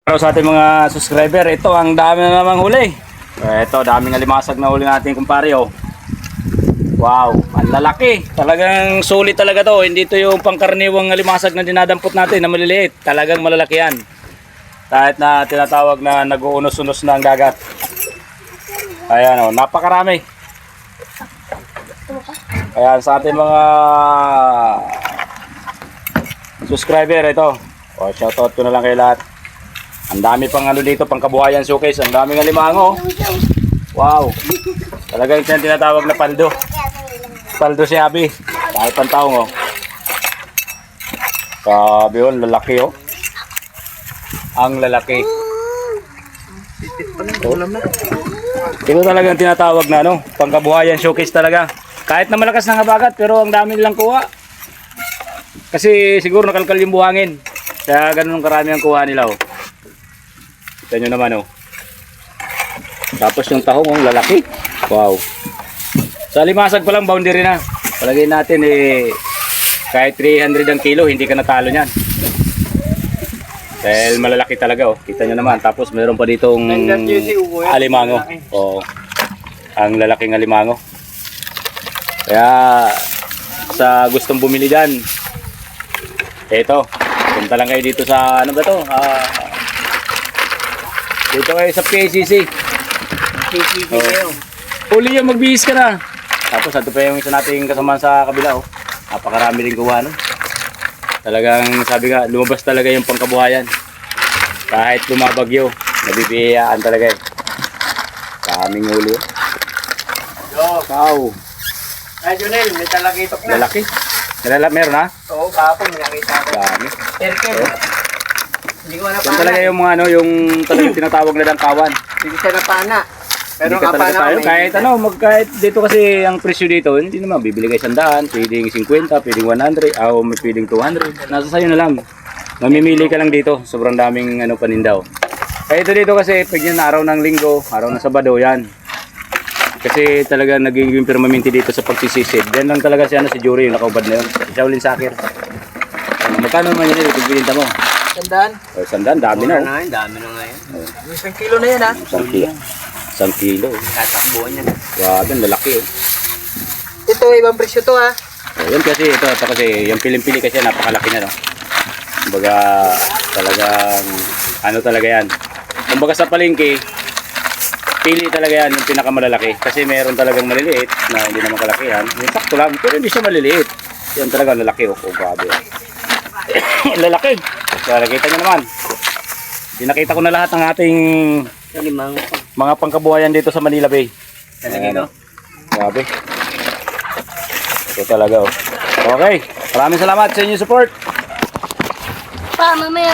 Pero sa ating mga subscriber, ito ang dami na namang huli. Ito, daming alimasag na huli natin kumpare, oh. Wow, ang lalaki. Talagang sulit talaga to. Hindi to yung pangkaraniwang alimasag na dinadampot natin na maliliit. Talagang malalaki yan. Kahit na tinatawag na nag-uunos-unos na ang dagat. Ayan, oh, napakarami. Ayan, sa ating mga subscriber, ito. Oh, shoutout ko na lang kay lahat. Ang dami pang ano dito, pang kabuhayan showcase. Ang daming alimango. Wow. Talagang ito yung tinatawag na paldo. Paldo si Abi. Kahit pang taong, oh. Sabi yun, lalaki, oh. Ang lalaki. Ito talagang tinatawag na ano, pang kabuhayan showcase talaga. Kahit na malakas ng habagat, pero ang dami nilang kuha. Kasi siguro nakalkal yung buhangin. Kaya ganun karami ang kuha nila, oh. Kita nyo naman, oh. Tapos yung tahong, oh, lalaki. Wow. Sa limasag pa lang, boundary na. Palagay natin, kahit 300 ang kilo, hindi ka natalo niyan. Dahil malalaki talaga, oh. Kita nyo naman. Tapos meron pa ditong alimango. Oh. Ang lalaking alimango. Kaya, sa gustong bumili dyan, eto, punta lang kayo dito sa, ano ba to? Dito kayo sa PCC. PCC kayo. Uli yung magbihis ka na. Tapos ito pa yung isa nating kasama sa kabila, oh. Napakarami rin kuha, no? Talagang sabi nga, lumabas talaga yung pangkabuhayan. Kahit lumabagyo, nabibiyayaan talaga, eh. Kaming huli, oh. Wow. Ay, Junel, may talakitok na. Lalaki. Meron ha? Oo, kahapon may nakita ko. Dami. Erkem. Hindi ko Yan napana. talaga yung mga ano, yung talagang tinatawag na dangkawan. Hindi siya napana. Pero Hindi ka talaga kapana tayo. ko, Kahit ano, kahit dito kasi ang presyo dito, hindi naman bibili kayo 100, pwedeng 50, pwedeng 100, o may pwedeng 200. Nasa sayo na lang. Mamimili ka lang dito. Sobrang daming ano panindaw. Kaya ito dito kasi pag yan araw ng linggo, araw ng Sabado yan. Kasi talaga naging permanente dito sa pagsisisid. Yan lang talaga si ano, si Jury, yung nakaubad na yun. Si Shaolin Sakir. Magkano naman yun ito? Bilinta mo? Sandaan. O, 100, dami na. Na, dami na ngayon. Isang kilo na yan, ha? 1 kilo. 1 kilo. Tatakbuhan yan. Grabe, ang lalaki, oh. Ito, ibang presyo to, ha? Oh, yan kasi, ito kasi, yung piling-pili kasi napakalaki na, no? Kumbaga, talagang, ano talaga yan. Kumbaga sa palengke, pili talaga yan, yung pinakamalalaki. Kasi meron talagang maliliit, na hindi naman kalakihan. Yung sakto lang, pero hindi siya maliliit. Yan talaga, lalaki, oh. Oh, grabe. Lalaki. Kaya nakita nyo naman. Pinakita ko na lahat ng ating mga pangkabuhayan dito sa Manila Bay. Talaga, no? Grabe. Ito talaga, oh. Okay. Maraming salamat sa inyong support. Pa, mamaya.